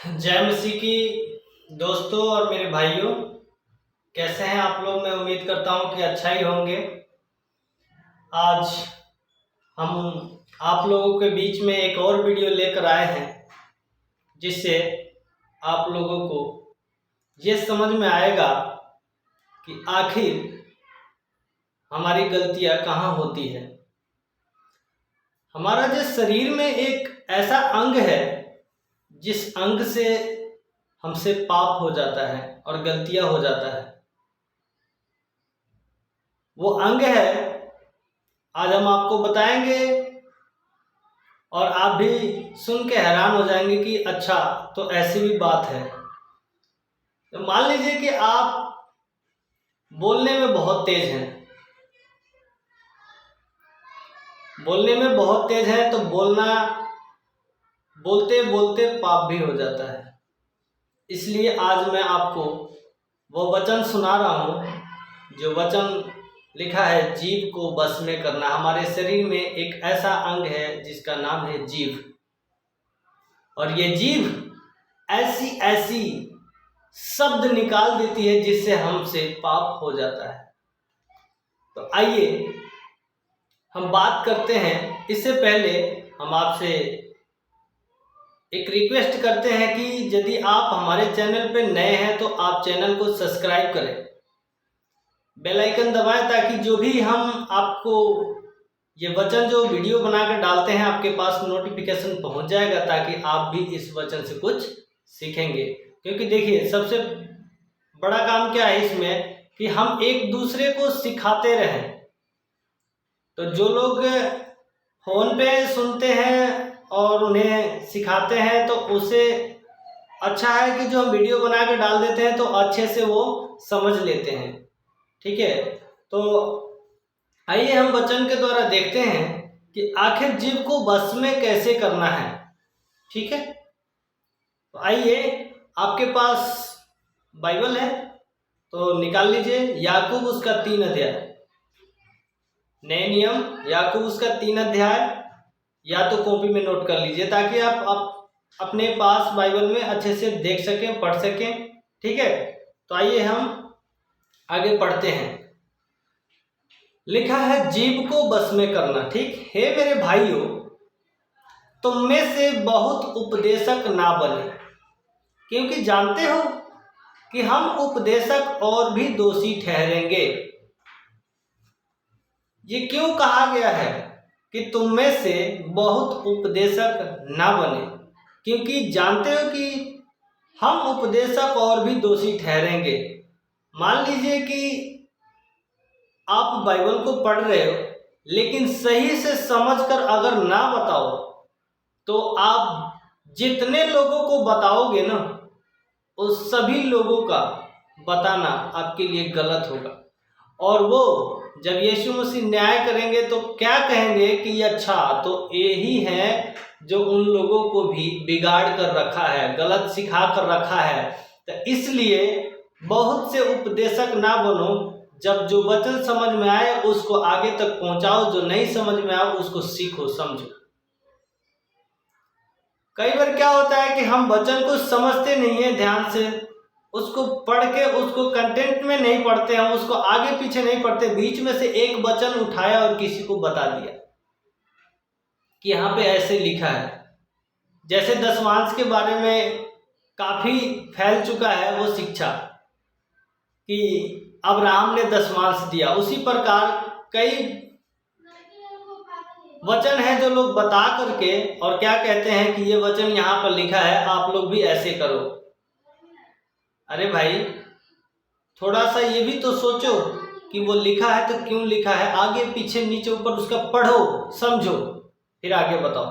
जय मसीह की दोस्तों और मेरे भाइयों, कैसे हैं आप लोग। मैं उम्मीद करता हूं कि अच्छा ही होंगे। आज हम आप लोगों के बीच में एक और वीडियो लेकर आए हैं जिससे आप लोगों को ये समझ में आएगा कि आखिर हमारी गलतियां कहाँ होती है। हमारा जो शरीर में एक ऐसा अंग है जिस अंग से हमसे पाप हो जाता है और गलतियां हो जाता है, वो अंग है। आज हम आपको बताएंगे और आप भी सुन के हैरान हो जाएंगे कि अच्छा, तो ऐसी भी बात है। तो मान लीजिए कि आप बोलने में बहुत तेज हैं, तो बोलते बोलते पाप भी हो जाता है। इसलिए आज मैं आपको वो वचन सुना रहा हूँ जो वचन लिखा है, जीभ को बस में करना। हमारे शरीर में एक ऐसा अंग है जिसका नाम है जीभ, और ये जीभ ऐसी ऐसी शब्द निकाल देती है जिससे हमसे पाप हो जाता है। तो आइए हम बात करते हैं। इससे पहले हम आपसे एक रिक्वेस्ट करते हैं कि यदि आप हमारे चैनल पर नए हैं तो आप चैनल को सब्सक्राइब करें, बेल आइकन दबाएं, ताकि जो भी हम आपको ये वचन जो वीडियो बनाकर डालते हैं आपके पास नोटिफिकेशन पहुंच जाएगा, ताकि आप भी इस वचन से कुछ सीखेंगे। क्योंकि देखिए, सबसे बड़ा काम क्या है इसमें कि हम एक दूसरे को सिखाते रहें। तो जो लोग फोन पे सुनते हैं और उन्हें सिखाते हैं, तो उससे अच्छा है कि जो हम वीडियो बना के डाल देते हैं तो अच्छे से वो समझ लेते हैं। ठीक है, तो आइए हम वचन के द्वारा देखते हैं कि आखिर जीव को बस में कैसे करना है। ठीक है, तो आइए, आपके पास बाइबल है तो निकाल लीजिए। याकूब उसका 3 अध्याय, नए नियम याकूब उसका 3 अध्याय, या तो कॉपी में नोट कर लीजिए ताकि आप अपने पास बाइबल में अच्छे से देख सकें, पढ़ सकें। ठीक है, तो आइए हम आगे पढ़ते हैं। लिखा है, जीभ को बस में करना। ठीक है मेरे भाइयों, तुम में से बहुत उपदेशक ना बने, क्योंकि जानते हो कि हम उपदेशक और भी दोषी ठहरेंगे। ये क्यों कहा गया है कि तुम में से बहुत उपदेशक ना बने? क्योंकि जानते हो कि हम उपदेशक और भी दोषी ठहरेंगे। मान लीजिए कि आप बाइबल को पढ़ रहे हो, लेकिन सही से समझकर अगर ना बताओ तो आप जितने लोगों को बताओगे ना, उस सभी लोगों का बताना आपके लिए गलत होगा। और वो जब यीशु मसीह न्याय करेंगे तो क्या कहेंगे कि अच्छा, तो यही है जो उन लोगों को भी बिगाड़ कर रखा है, गलत सिखा कर रखा है। तो इसलिए बहुत से उपदेशक ना बनो। जब जो वचन समझ में आए उसको आगे तक पहुंचाओ, जो नहीं समझ में आए उसको सीखो, समझो। कई बार क्या होता है कि हम वचन को समझते नहीं है ध्यान से, उसको पढ़ के उसको कंटेंट में नहीं पढ़ते हैं, उसको आगे पीछे नहीं पढ़ते, बीच में से एक वचन उठाया और किसी को बता दिया कि यहाँ पे ऐसे लिखा है। जैसे दशमांश के बारे में काफी फैल चुका है वो शिक्षा कि अब्राहम ने दशमांश दिया, उसी प्रकार कई वचन है जो लोग बता करके और क्या कहते हैं कि ये वचन यहाँ पर लिखा है, आप लोग भी ऐसे करो। अरे भाई, थोड़ा सा ये भी तो सोचो कि वो लिखा है तो क्यों लिखा है, आगे पीछे नीचे ऊपर उसका पढ़ो, समझो, फिर आगे बताओ।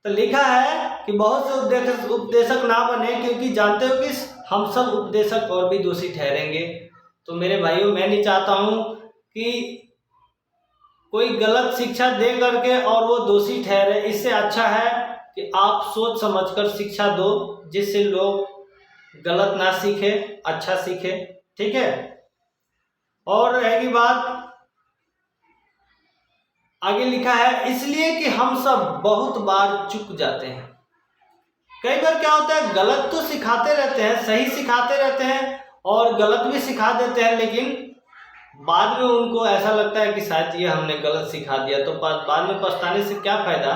तो लिखा है कि बहुत से उपदेशक ना बने, क्योंकि जानते हो कि हम सब उपदेशक और भी दोषी ठहरेंगे। तो मेरे भाइयों, मैं नहीं चाहता हूं कि कोई गलत शिक्षा दे करके और वो दोषी ठहरे। इससे अच्छा है कि आप सोच समझकर शिक्षा दो, जिससे लोग गलत ना सीखे, अच्छा सीखे। ठीक है, और रहेगी बात, आगे लिखा है, इसलिए कि हम सब बहुत बार चूक जाते हैं। कई बार क्या होता है, गलत तो सिखाते रहते हैं, सही सिखाते रहते हैं और गलत भी सिखा देते हैं, लेकिन बाद में उनको ऐसा लगता है कि शायद ये हमने गलत सिखा दिया, तो बाद में पछताने से क्या फायदा।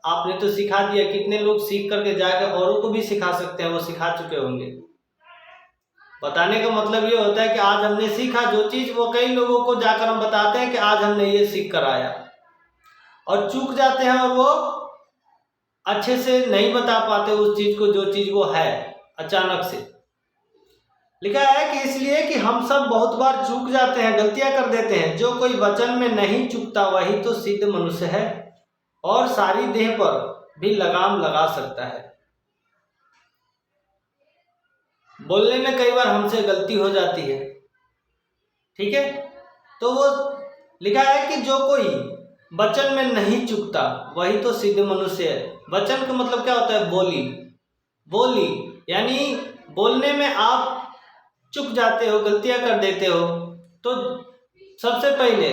आपने तो सिखा दिया, कितने लोग सीख करके जाकर औरों को भी सिखा सकते हैं, वो सिखा चुके होंगे। बताने का मतलब ये होता है कि आज हमने सीखा जो चीज़, वो कई लोगों को जाकर हम बताते हैं कि आज हमने ये सीख कर आया, और चूक जाते हैं और वो अच्छे से नहीं बता पाते उस चीज़ को, जो चीज़ वो है अचानक से। लिखा है कि इसलिए कि हम सब बहुत बार चूक जाते हैं, गलतियां कर देते हैं। जो कोई वचन में नहीं चूकता वही तो सिद्ध मनुष्य है और सारी देह पर भी लगाम लगा सकता है। बोलने में कई बार हमसे गलती हो जाती है, ठीक है, तो वो लिखा है कि जो कोई वचन में नहीं चूकता वही तो सिद्ध मनुष्य है। वचन का मतलब क्या होता है, बोली यानी बोलने में आप चूक जाते हो, गलतियां कर देते हो, तो सबसे पहले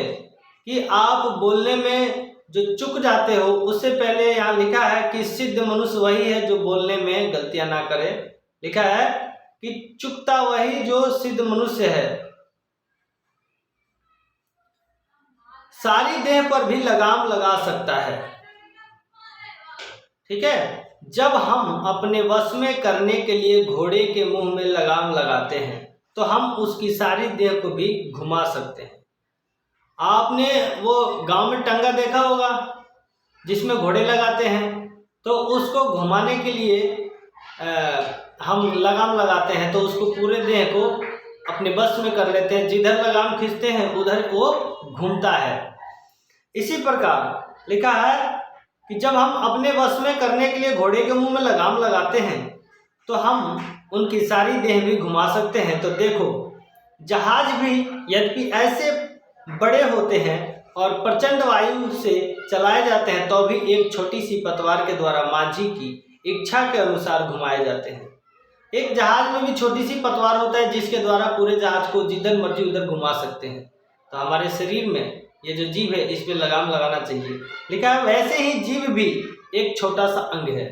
कि आप बोलने में जो चूक जाते हो, उससे पहले यहाँ लिखा है कि सिद्ध मनुष्य वही है जो बोलने में गलतियां ना करे। लिखा है कि चूकता वही जो सिद्ध मनुष्य है, सारी देह पर भी लगाम लगा सकता है। ठीक है, जब हम अपने वश में करने के लिए घोड़े के मुंह में लगाम लगाते हैं तो हम उसकी सारी देह को भी घुमा सकते हैं। आपने वो गांव में टंगा देखा होगा जिसमें घोड़े लगाते हैं, तो उसको घुमाने के लिए हम लगाम लगाते हैं, तो उसको पूरे देह को अपने बस में कर लेते हैं। जिधर लगाम खींचते हैं उधर वो घूमता है। इसी प्रकार लिखा है कि जब हम अपने वश में करने के लिए घोड़े के मुंह में लगाम लगाते हैं तो हम उनकी सारी देह भी घुमा सकते हैं। तो देखो, जहाज भी यद्यपि ऐसे बड़े होते हैं और प्रचंड वायु से चलाए जाते हैं, तो भी एक छोटी सी पतवार के द्वारा माझी की इच्छा के अनुसार घुमाए जाते हैं। एक जहाज में भी छोटी सी पतवार होता है जिसके द्वारा पूरे जहाज को जिधर मर्जी उधर घुमा सकते हैं। तो हमारे शरीर में ये जो जीभ है, इस पे लगाम लगाना चाहिए। लिखा है वैसे ही जीभ भी एक छोटा सा अंग है।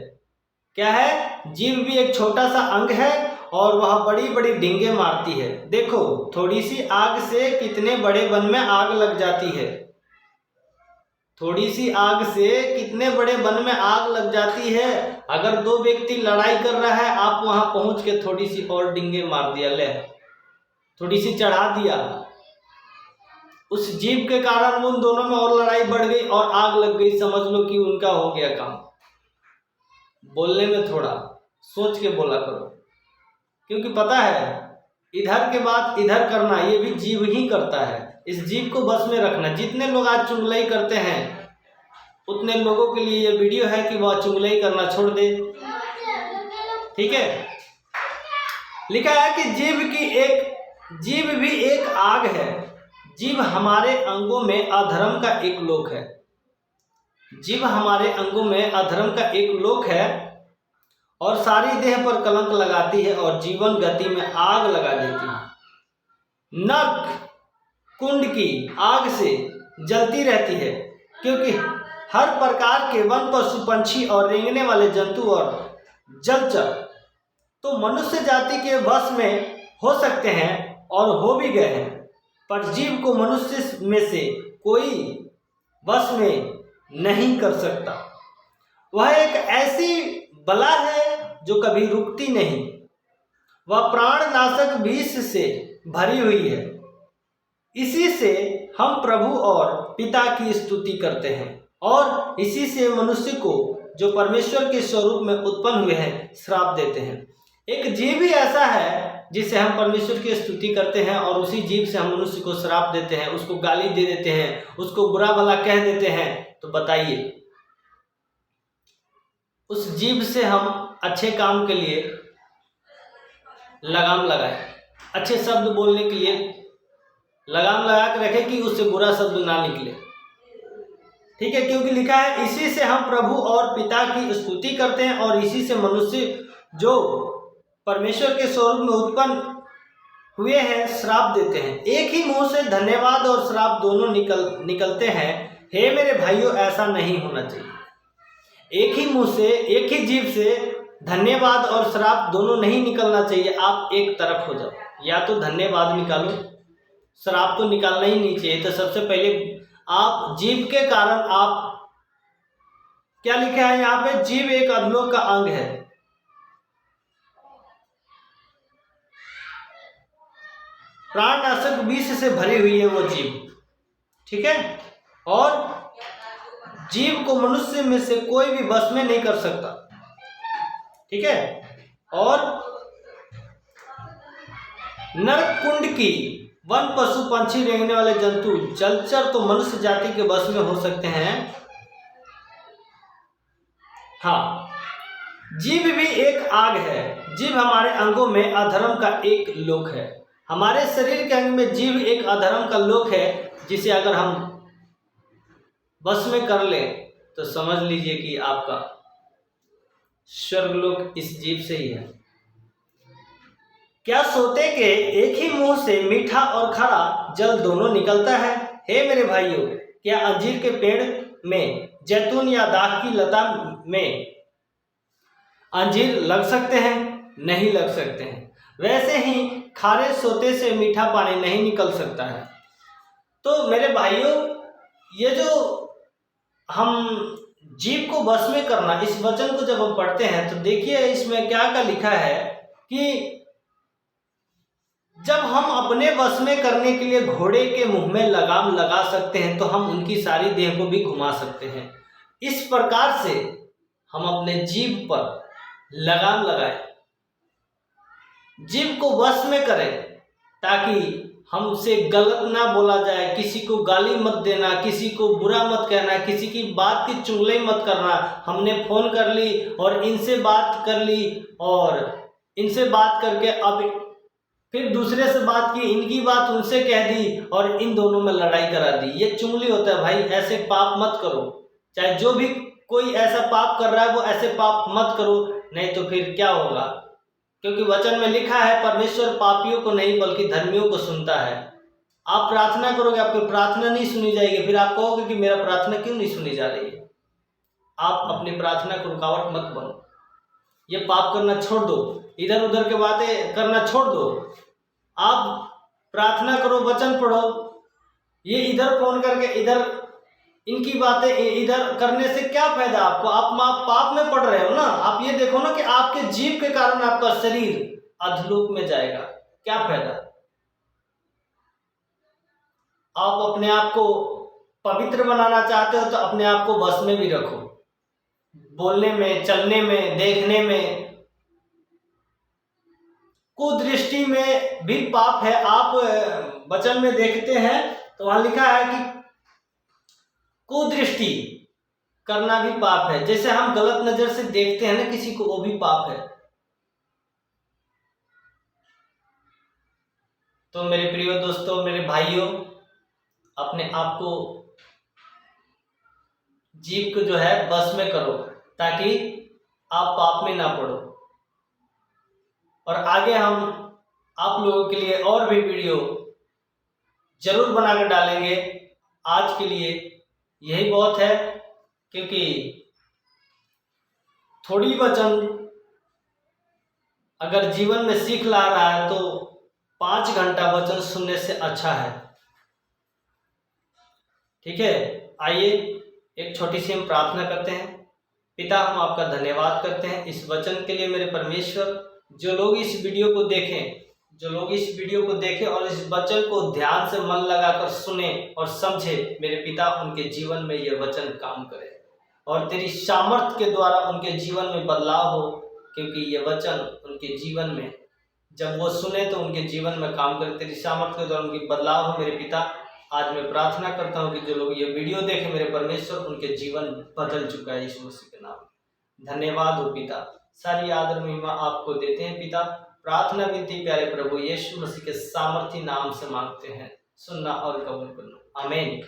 क्या है, जीभ भी एक छोटा सा अंग है और वह बड़ी बड़ी डींगे मारती है। देखो, थोड़ी सी आग से कितने बड़े वन में आग लग जाती है। थोड़ी सी आग से कितने बड़े वन में आग लग जाती है। अगर दो व्यक्ति लड़ाई कर रहा है, आप वहां पहुंच के थोड़ी सी और डींगे मार दिया, ले थोड़ी सी चढ़ा दिया, उस जीभ के कारण उन दोनों में और लड़ाई बढ़ गई और आग लग गई। समझ लो कि उनका हो गया काम। बोलने में थोड़ा सोच के बोला करो, क्योंकि पता है इधर के बात इधर करना ये भी जीभ ही करता है। इस जीभ को बस में रखना। जितने लोग आज चुगली करते हैं उतने लोगों के लिए ये वीडियो है कि वह चुगली करना छोड़ दे। ठीक है, लिखा है कि जीभ भी एक आग है। जीभ हमारे अंगों में अधर्म का एक लोक है। जीभ हमारे अंगों में अधर्म का एक लोक है और सारी देह पर कलंक लगाती है और जीवन गति में आग लगा देती है। नर्क कुंड की आग से जलती रहती है, क्योंकि हर प्रकार के वन पशु पंछी और रेंगने वाले जंतु और जलचर तो मनुष्य जाति के वश में हो सकते हैं और हो भी गए हैं, पर जीव को मनुष्य में से कोई वश में नहीं कर सकता। वह एक ऐसी बला है जो कभी रुकती नहीं। वह प्राणनाशक विष से भरी हुई है। इसी से हम प्रभु और पिता की स्तुति करते हैं और इसी से मनुष्य को जो परमेश्वर के स्वरूप में उत्पन्न हुए हैं श्राप देते हैं। एक जीव ही ऐसा है जिसे हम परमेश्वर की स्तुति करते हैं और उसी जीव से हम मनुष्य को श्राप देते हैं, उसको गाली दे देते हैं, उसको बुरा भला कह देते हैं। तो बताइए, उस जीव से हम अच्छे काम के लिए लगाम लगाए, अच्छे शब्द बोलने के लिए लगाम लगा के रखें कि उससे बुरा शब्द ना निकले। ठीक है, क्योंकि लिखा है इसी से हम प्रभु और पिता की स्तुति करते हैं और इसी से मनुष्य जो परमेश्वर के स्वरूप में उत्पन्न हुए हैं श्राप देते हैं। एक ही मुंह से धन्यवाद और श्राप दोनों निकलते हैं। हे मेरे भाइयों, ऐसा नहीं होना चाहिए। एक ही मुंह से, एक ही जीभ से धन्यवाद और श्राप दोनों नहीं निकलना चाहिए, आप एक तरफ हो जाओ। या तो धन्यवाद निकालो, श्राप तो निकालना ही नहीं चाहिए। तो सबसे पहले आप जीव के कारण, आप क्या लिखा है यहाँ पे, जीव एक अधलोक का अंग है। प्राणनाशक विष से भरी हुई है वो जीव, ठीक है। और जीव को मनुष्य में से कोई भी बस में नहीं कर सकता, ठीक है। और नरक कुंड की वन पशु पंछी रेंगने वाले जंतु जलचर तो मनुष्य जाति के बस में हो सकते हैं। हाँ, जीव भी एक आग है। जीव हमारे अंगों में अधर्म का एक लोक है। हमारे शरीर के अंग में जीव एक अधर्म का लोक है, जिसे अगर हम बस में कर लें तो समझ लीजिए कि आपका स्वर्गलोक इस जीव से ही है। क्या सोते के एक ही मुंह से मीठा और खरा जल दोनों निकलता है? हे मेरे भाइयों, क्या अंजीर के पेड़ में, जैतून या दाख की लता में अंजीर लग सकते हैं? नहीं लग सकते हैं। वैसे ही खारे सोते से मीठा पानी नहीं निकल सकता है। तो मेरे भाइयों, ये जो हम जीव को वश में करना, इस वचन को जब हम पढ़ते हैं तो देखिए इसमें क्या क्या लिखा है कि जब हम अपने वश में करने के लिए घोड़े के मुंह में लगाम लगा सकते हैं, तो हम उनकी सारी देह को भी घुमा सकते हैं। इस प्रकार से हम अपने जीव पर लगाम लगाएं, जीव को वश में करें, ताकि हमसे गलत ना बोला जाए। किसी को गाली मत देना, किसी को बुरा मत कहना, किसी की बात की चुगली मत करना। हमने फ़ोन कर ली और इनसे बात कर ली और इनसे बात करके अब फिर दूसरे से बात की, इनकी बात उनसे कह दी और इन दोनों में लड़ाई करा दी। ये चुगली होता है भाई। ऐसे पाप मत करो। चाहे जो भी कोई ऐसा पाप कर रहा है वो ऐसे पाप मत करो, नहीं तो फिर क्या होगा। क्योंकि वचन में लिखा है परमेश्वर पापियों को नहीं बल्कि धर्मियों को सुनता है। आप प्रार्थना करोगे, आपकी प्रार्थना नहीं सुनी जाएगी, फिर आप कहोगे कि मेरा प्रार्थना क्यों नहीं सुनी जा रही है। आप अपनी प्रार्थना को रुकावट मत बनो। ये पाप करना छोड़ दो, इधर उधर के बातें करना छोड़ दो। आप प्रार्थना करो, वचन पढ़ो। ये इधर फोन करके इधर इनकी बातें इधर करने से क्या फायदा आपको? आप पाप में पड़ रहे हो ना। आप ये देखो ना कि आपके जीव के कारण आपका शरीर अधलोक में जाएगा, क्या फायदा? आप अपने आप को पवित्र बनाना चाहते हो तो अपने आप को वश में भी रखो। बोलने में, चलने में, देखने में, कुदृष्टि में भी पाप है। आप वचन में देखते हैं तो वहां लिखा है कि कुदृष्टि करना भी पाप है। जैसे हम गलत नजर से देखते हैं ना किसी को, वो भी पाप है। तो मेरे प्रिय दोस्तों, मेरे भाइयों, अपने आप को, जीव को जो है बस में करो, ताकि आप पाप में ना पड़ो। और आगे हम आप लोगों के लिए और भी वीडियो जरूर बनाकर डालेंगे। आज के लिए यही बहुत है, क्योंकि थोड़ी वचन अगर जीवन में सीख ला रहा है तो 5 घंटा वचन सुनने से अच्छा है। ठीक है, आइए एक छोटी सी हम प्रार्थना करते हैं। पिता, हम आपका धन्यवाद करते हैं इस वचन के लिए। मेरे परमेश्वर, जो लोग इस वीडियो को देखें, और इस वचन को ध्यान से मन लगाकर सुने और समझे, मेरे पिता, उनके जीवन में यह वचन काम करे और तेरी सामर्थ के द्वारा उनके जीवन में बदलाव हो। क्योंकि ये वचन उनके जीवन में जब वो सुने तो उनके जीवन में काम करे, तेरी सामर्थ के द्वारा उनकी बदलाव हो। मेरे पिता, आज मैं प्रार्थना करता हूँ कि जो लोग ये वीडियो देखें, मेरे परमेश्वर, उनके जीवन बदल चुका है यीशु मसीह के नाम। धन्यवाद हो पिता, सारी आदर महिमा आपको देते हैं पिता। प्रार्थना विनती प्यारे प्रभु यीशु मसीह के सामर्थी नाम से मांगते हैं, सुनना और कबूल करना, आमीन।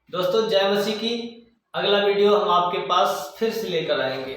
दोस्तों, जय मसीह की। अगला वीडियो हम आपके पास फिर से लेकर आएंगे।